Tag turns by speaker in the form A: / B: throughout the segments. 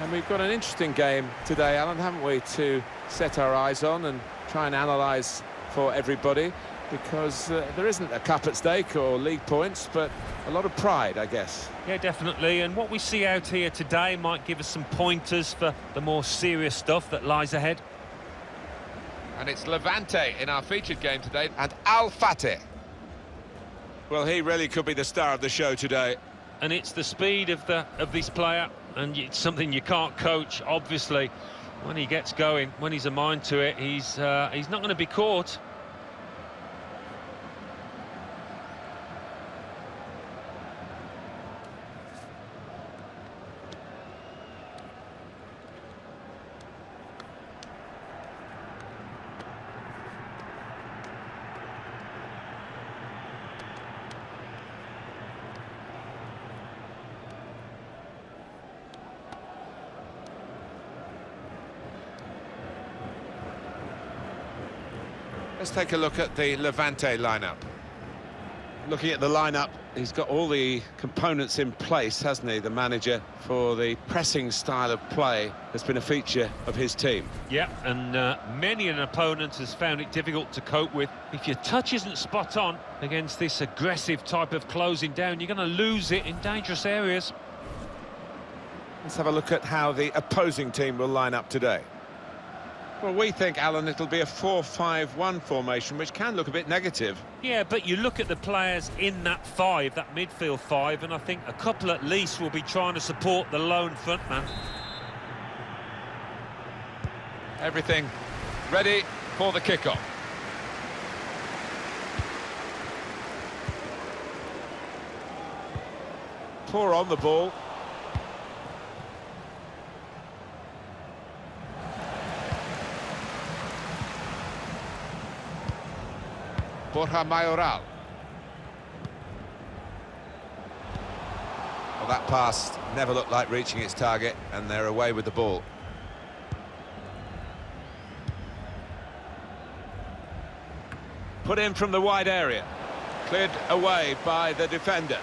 A: And we've got an interesting game today, Alan, haven't we, to set our eyes on and try and analyse for everybody, because there isn't a cup at stake or league points, but a lot of pride, I guess.
B: Yeah, definitely, and what we see out here today might give us some pointers for the more serious stuff that lies ahead.
C: And it's Levante in our featured game today, and Fateh.
A: Well, he really could be the star of the show today.
B: And it's the speed of this player, and it's something you can't coach, obviously. When he gets going, when he's a mind to it, he's not going to be caught.
A: Let's take a look at the Levante lineup. Looking at the lineup, he's got all the components in place, hasn't he, the manager, for the pressing style of play that's been a feature of his team.
B: Yeah, and many an opponent has found it difficult to cope with. If your touch isn't spot on against this aggressive type of closing down, you're going to lose it in dangerous areas.
A: Let's have a look at how the opposing team will line up today. Well, we think, Alan, it'll be a 4-5-1 formation, which can look a bit negative.
B: Yeah, but you look at the players in that five, that midfield five, and I think a couple at least will be trying to support the lone frontman.
C: Everything ready for the kickoff.
A: Poor on the ball.
C: Borja Mayoral.
A: Well, that pass never looked like reaching its target, and they're away with the ball. Put in from the wide area. Cleared away by the defender.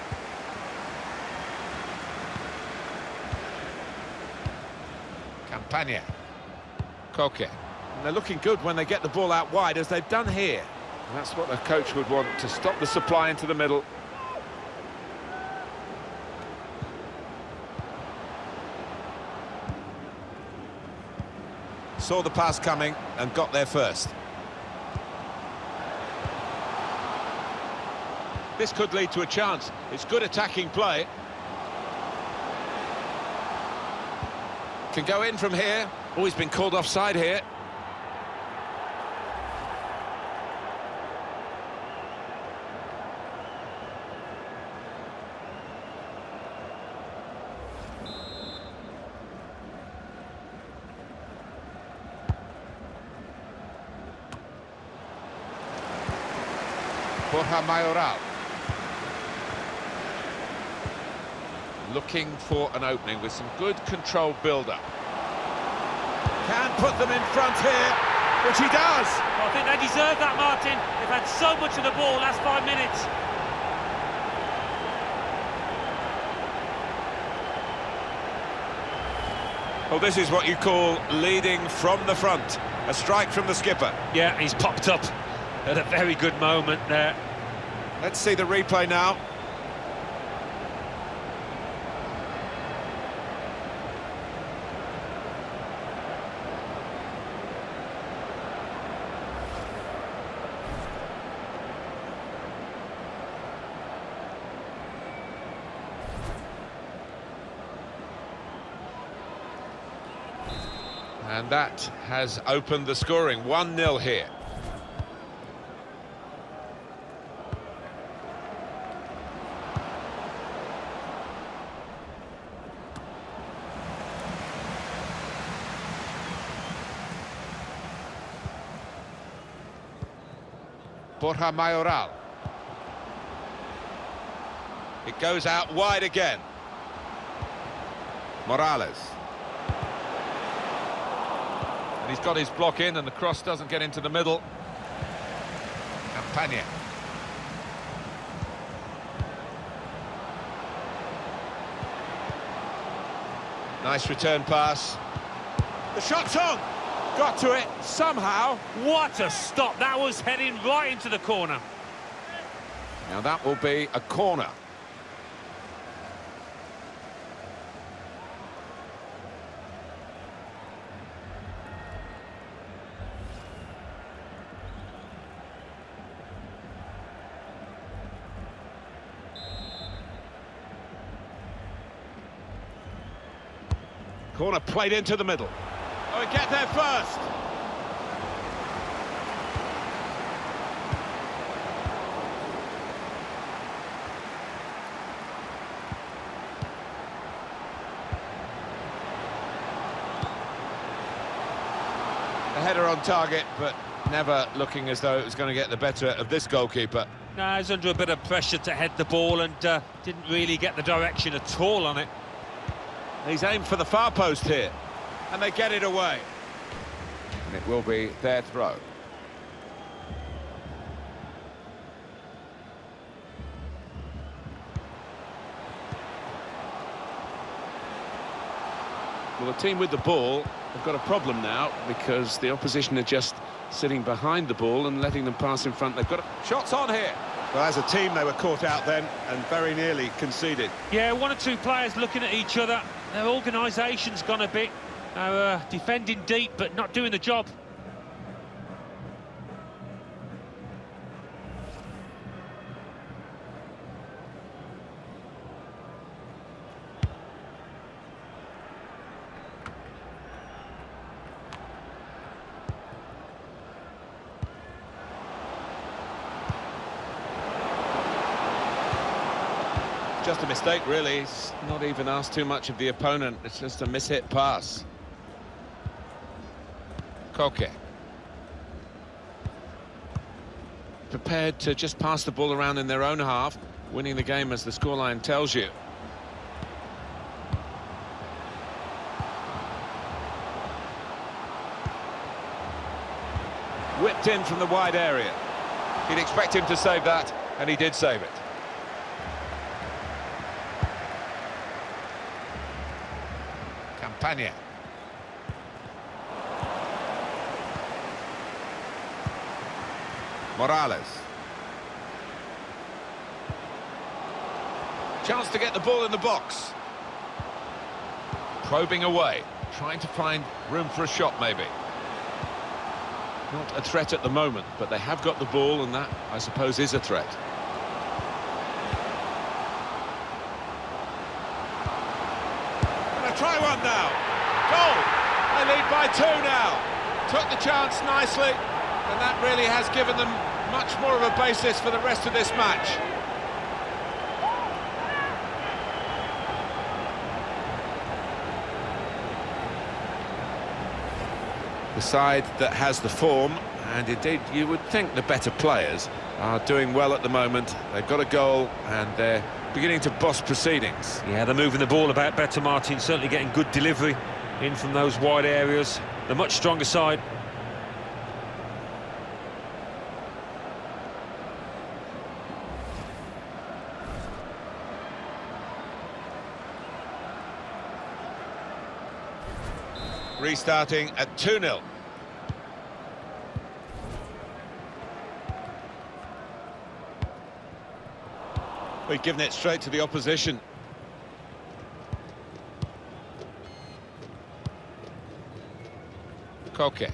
C: Campagna. Koke.
A: And they're looking good when they get the ball out wide, as they've done here. And that's what a coach would want, to stop the supply into the middle. Saw the pass coming and got there first. This could lead to a chance. It's good attacking play. Can go in from here. Oh, he's been called offside here.
C: Borja Mayoral. Looking for an opening with some good controlled build-up.
A: Can put them in front here, which he does.
B: Well, I think they deserve that, Martin. They've had so much of the ball last 5 minutes.
A: Well, this is what you call leading from the front. A strike from the skipper.
B: Yeah, he's popped up at a very good moment there.
A: Let's see the replay now.
C: And that has opened the scoring. 1-0 here. Borja Mayoral.
A: It goes out wide again. Morales.
C: And he's got his block in, and the cross doesn't get into the middle. Campagna. Nice return pass.
A: The shot's on! Got to it somehow.
B: What a stop! That was heading right into the corner.
A: Now that will be a corner. Corner played into the middle. Oh, he get there first. A header on target, but never looking as though it was going to get the better of this goalkeeper.
B: No, he's under a bit of pressure to head the ball and didn't really get the direction at all on it.
A: He's aimed for the far post here, and they get it away. And it will be their throw. Well, the team with the ball have got a problem now because the opposition are just sitting behind the ball and letting them pass in front. They've got shots on here. Well, as a team, they were caught out then and very nearly conceded.
B: Yeah, one or two players looking at each other. Their organisation's gone a bit. They're defending deep, but not doing the job.
A: Just a mistake, really. He's not even asked too much of the opponent. It's just a mishit pass.
C: Koke.
A: Prepared to just pass the ball around in their own half, winning the game as the scoreline tells you. Whipped in from the wide area.
C: You'd expect him to save that, and he did save it. Campagna. Morales.
A: Chance to get the ball in the box.
C: Probing away, trying to find room for a shot, maybe.
A: Not a threat at the moment, but they have got the ball, and that, I suppose, is a threat. Gonna try one now. Goal! They lead by 2 now. Took the chance nicely, and that really has given them much more of a basis for the rest of this match. The side that has the form, and indeed you would think the better players, are doing well at the moment. They've got a goal and they're beginning to boss proceedings.
B: Yeah, they're moving the ball about better, Martin. Certainly getting good delivery in from those wide areas. The much stronger side.
A: Restarting at 2-0. We've given it straight to the opposition.
C: Koke.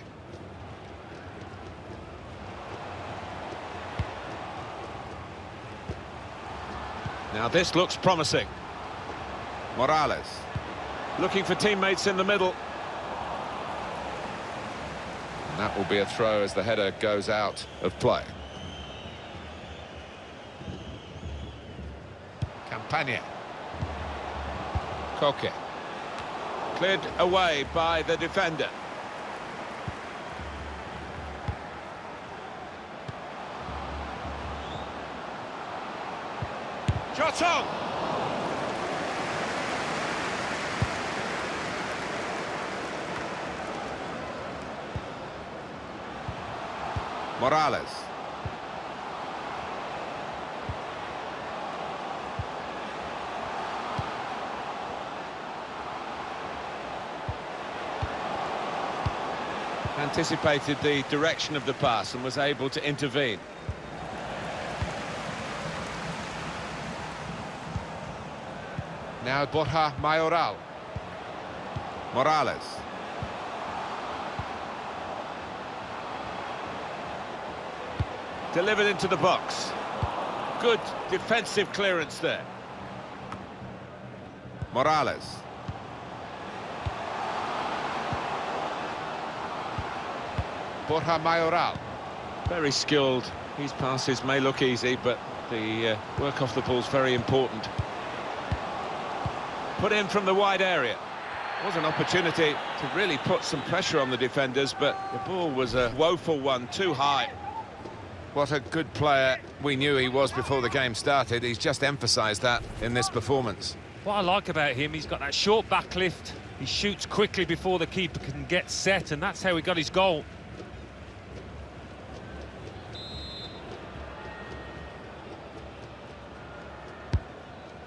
A: Now this looks promising.
C: Morales.
A: Looking for teammates in the middle.
C: And that will be a throw as the header goes out of play. Campagna. Koke.
A: Cleared away by the defender. Shot on!
C: Morales.
A: anticipated the direction of the pass and was able to intervene.
C: Now Borja Mayoral. Morales.
A: Delivered into the box. Good defensive clearance there.
C: Morales. Borja Mayoral.
A: Very skilled. His passes may look easy, but the work off the ball is very important. Put in from the wide area. Was an opportunity to really put some pressure on the defenders, but the ball was a woeful one, too high.
C: What a good player we knew he was before the game started. He's just emphasised that in this performance.
B: What I like about him, he's got that short back lift. He shoots quickly before the keeper can get set, and that's how he got his goal.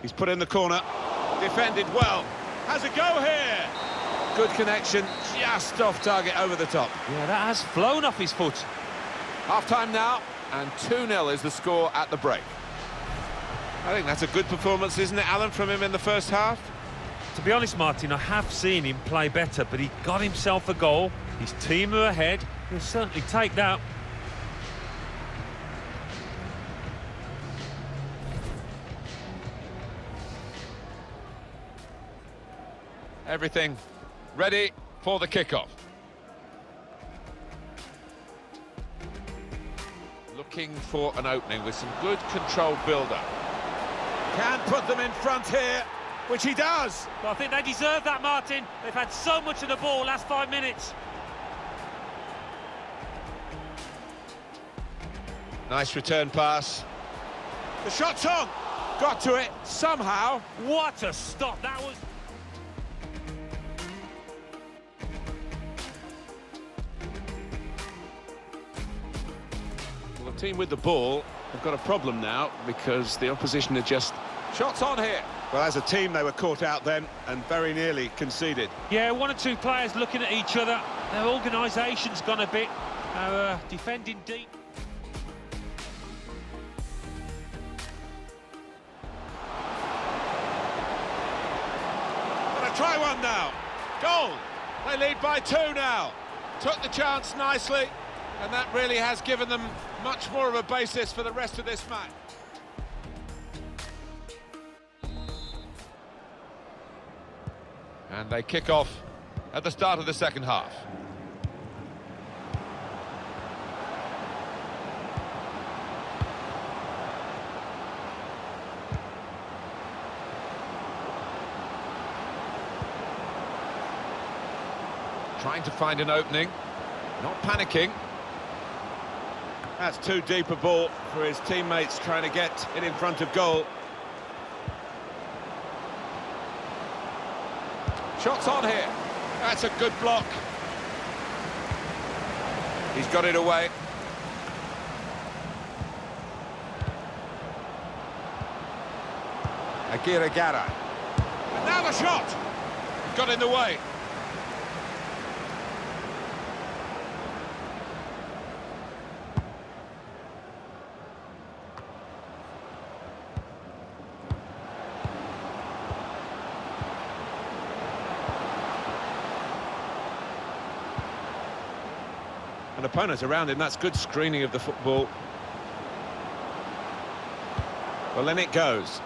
A: He's put in the corner. Defended well. Has a go here. Good connection, just off target over the top.
B: Yeah, that has flown off his foot.
C: Half-time now, and 2-0 is the score at the break.
A: I think that's a good performance, isn't it, Alan, from him in the first half?
B: To be honest, Martin, I have seen him play better, but he got himself a goal. His team are ahead. He'll certainly take that.
C: Everything ready for the kickoff. Looking for an opening with some good controlled build-up.
A: Can put them in front here, which he does.
B: Well, I think they deserve that, Martin. They've had so much of the ball last 5 minutes.
A: Nice return pass. The shot's on. Got to it somehow.
B: What a stop that was.
A: Well, the team with the ball have got a problem now because the opposition are just...
C: Shots on here.
A: Well, as a team, they were caught out then and very nearly conceded.
B: Yeah, one or two players looking at each other. Their organisation's gone a bit. Defending deep.
A: Gonna try one now. Goal. They lead by 2 now. Took the chance nicely, and that really has given them much more of a basis for the rest of this match.
C: And they kick off at the start of the second half. Trying to find an opening, not panicking.
A: That's too deep a ball for his teammates trying to get it in front of goal.
C: Shots on here.
A: That's a good block.
C: He's got it away. Aguirre Garay.
A: And now the shot. Got in the way. An opponent around him, that's good screening of the football. Well, then it goes.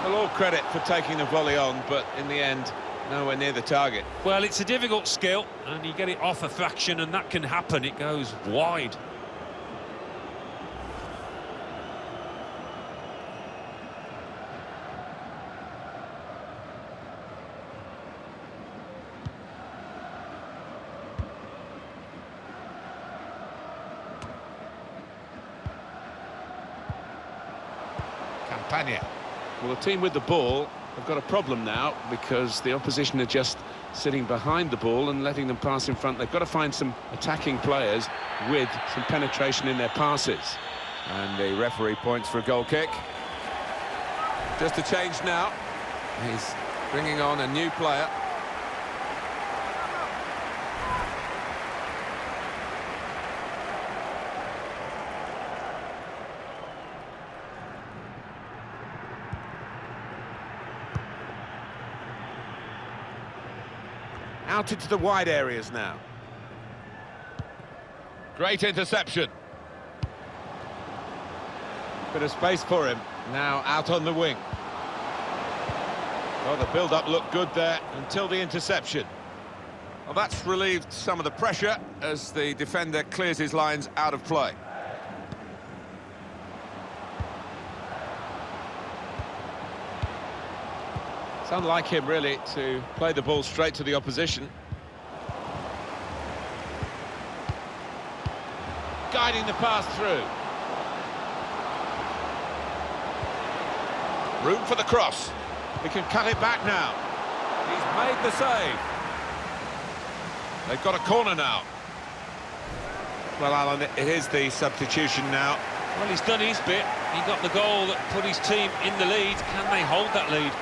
A: Well, all credit for taking the volley on, but in the end, nowhere near the target.
B: Well, it's a difficult skill, and you get it off a fraction, and that can happen. It goes wide.
C: Campagna.
A: Well, the team with the ball have got a problem now because the opposition are just sitting behind the ball and letting them pass in front. They've got to find some attacking players with some penetration in their passes.
C: And the referee points for a goal kick. Just a change now. He's bringing on a new player.
A: Out into the wide areas now.
C: Great interception.
A: Bit of space for him. Now out on the wing. Well, the build-up looked good there until the interception.
C: Well, that's relieved some of the pressure as the defender clears his lines out of play.
A: It's unlike him, really, to play the ball straight to the opposition. Guiding the pass through.
C: Room for the cross.
A: He can cut it back now.
C: He's made the save. They've got a corner now.
A: Well, Alan, it is the substitution now.
B: Well, he's done his bit. He got the goal that put his team in the lead. Can they hold that lead?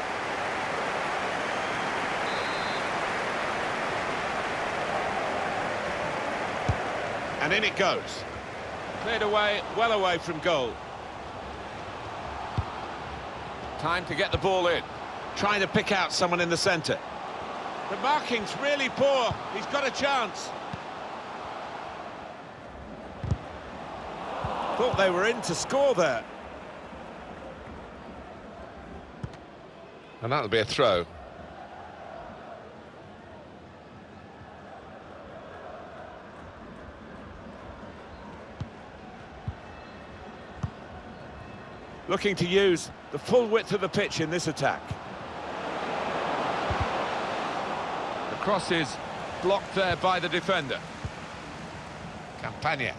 A: And in it goes. Cleared away, well away from goal.
C: Time to get the ball in.
A: Trying to pick out someone in the centre. The marking's really poor. He's got a chance. Thought they were in to score there.
C: And that'll be a throw.
A: Looking to use the full width of the pitch in this attack.
C: The cross is blocked there by the defender. Campagna.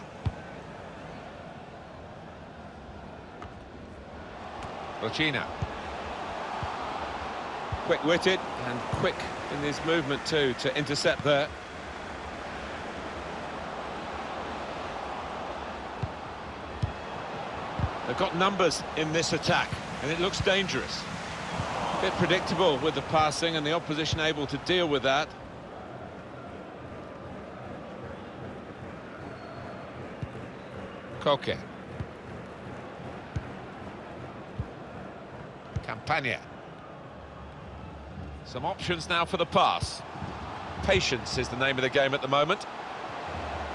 C: Rocina.
A: Quick-witted and quick in his movement too to intercept there. They've got numbers in this attack, and it looks dangerous. A bit predictable with the passing, and the opposition able to deal with that.
C: Koke. Campagna. Some options now for the pass. Patience is the name of the game at the moment.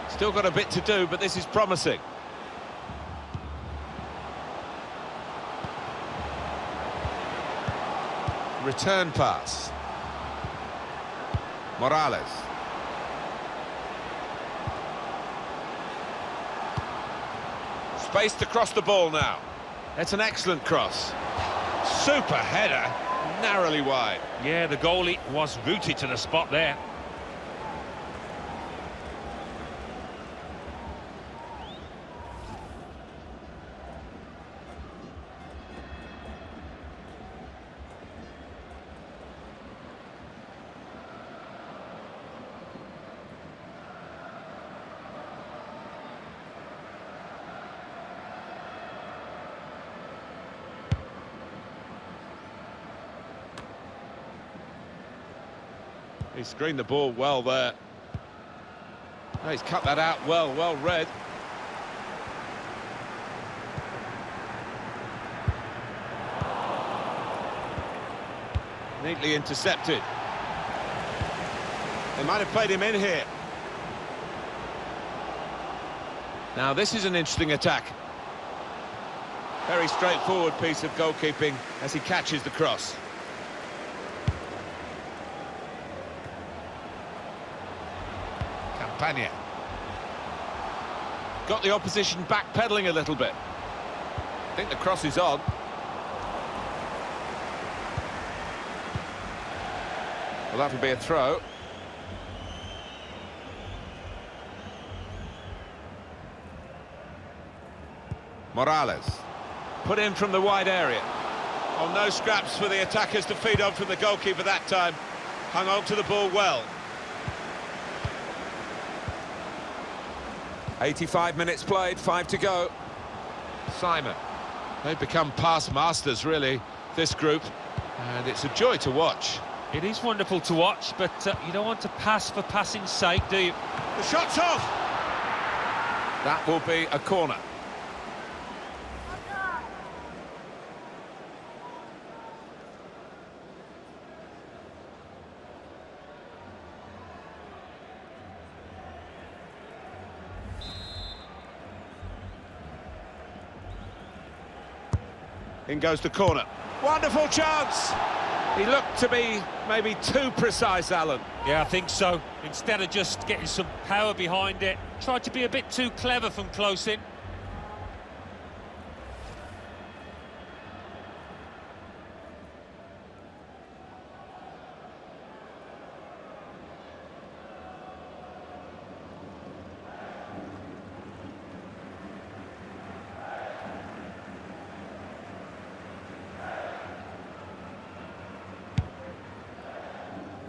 A: Still got a bit to do, but this is promising.
C: Return pass. Morales. Space to cross the ball now.
A: It's an excellent cross. Super header, narrowly wide.
B: Yeah, the goalie was rooted to the spot there.
A: He screened the ball well there. Oh, he's cut that out well read. Neatly intercepted. They might have played him in here. Now this is an interesting attack. Very straightforward piece of goalkeeping as he catches the cross.
C: Campagna.
A: Got the opposition backpedaling a little bit.
C: I think the cross is on. Well, that'll be a throw. Morales.
A: Put in from the wide area. Oh, no scraps for the attackers to feed on from the goalkeeper that time. Hung on to the ball well.
C: 85 minutes played, 5 to go. Simon.
A: They've become pass masters, really, this group. And it's a joy to watch.
B: It is wonderful to watch, but you don't want to pass for passing's sake, do you?
A: The shot's off!
C: That will be a corner.
A: In goes the corner. Wonderful chance! He looked to be maybe too precise, Alan.
B: Yeah, I think so. Instead of just getting some power behind it, tried to be a bit too clever from close in.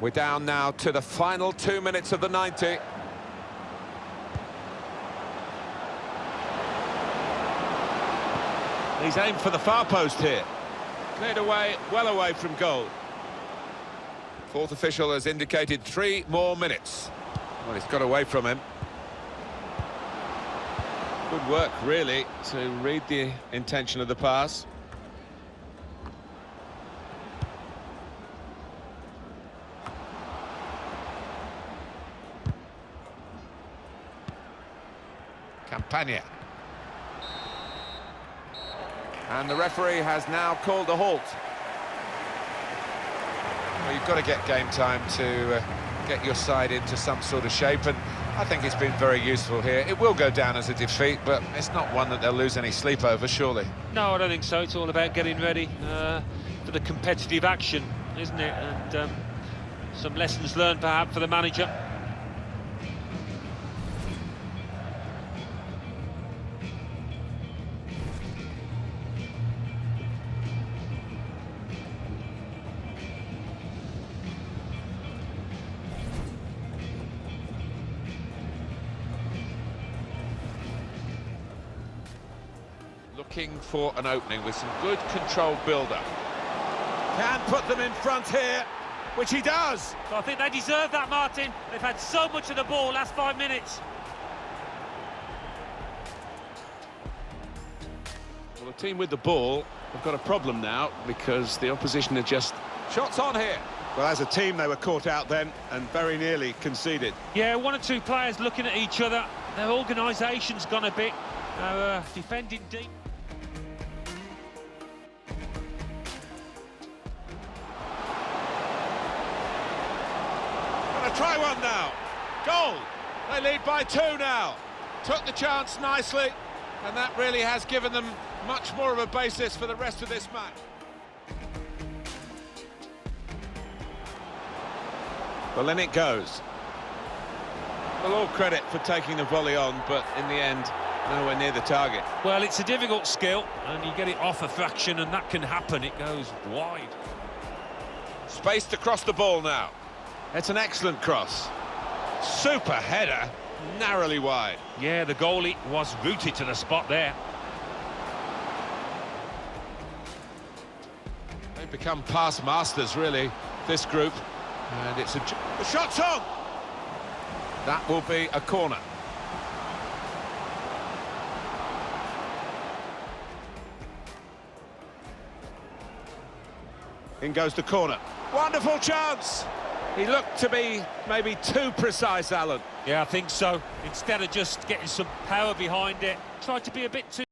C: We're down now to the final 2 minutes of the 90.
A: He's aimed for the far post here. Cleared away, well away from goal.
C: Fourth official has indicated 3 more minutes.
A: Well, he's got away from him. Good work, really, to read the intention of the pass.
C: Campagna. And the referee has now called a halt. Well, you've got to get game time to get your side into some sort of shape, and I think it's been very useful here. It will go down as a defeat, but it's not one that they'll lose any sleep over, surely.
B: No, I don't think so. It's all about getting ready for the competitive action, isn't it? And some lessons learned, perhaps, for the manager.
C: Looking for an opening with some good controlled build-up.
A: Can put them in front here, which he does.
B: So I think they deserve that, Martin. They've had so much of the ball last 5 minutes.
A: Well, the team with the ball have got a problem now because the opposition are just...
C: Shots on here.
A: Well, as a team, they were caught out then and very nearly conceded.
B: Yeah, 1 or 2 players looking at each other. Their organisation's gone a bit. Defending deep.
A: Gonna try one now. Goal. They lead by 2 now. Took the chance nicely, and that really has given them much more of a basis for the rest of this match. Well, in it goes. Well, all credit for taking the volley on, but in the end, nowhere near the target.
B: Well, it's a difficult skill, and you get it off a fraction, and that can happen. It goes wide.
C: Spaced across the ball now.
A: It's an excellent cross. Super header, narrowly wide.
B: Yeah, the goalie was rooted to the spot there.
A: They've become pass masters, really, this group. And it's the shot's on! That will be a corner. In goes the corner. Wonderful chance! He looked to be maybe too precise, Alan.
B: Yeah, I think so. Instead of just getting some power behind it, tried to be a bit too...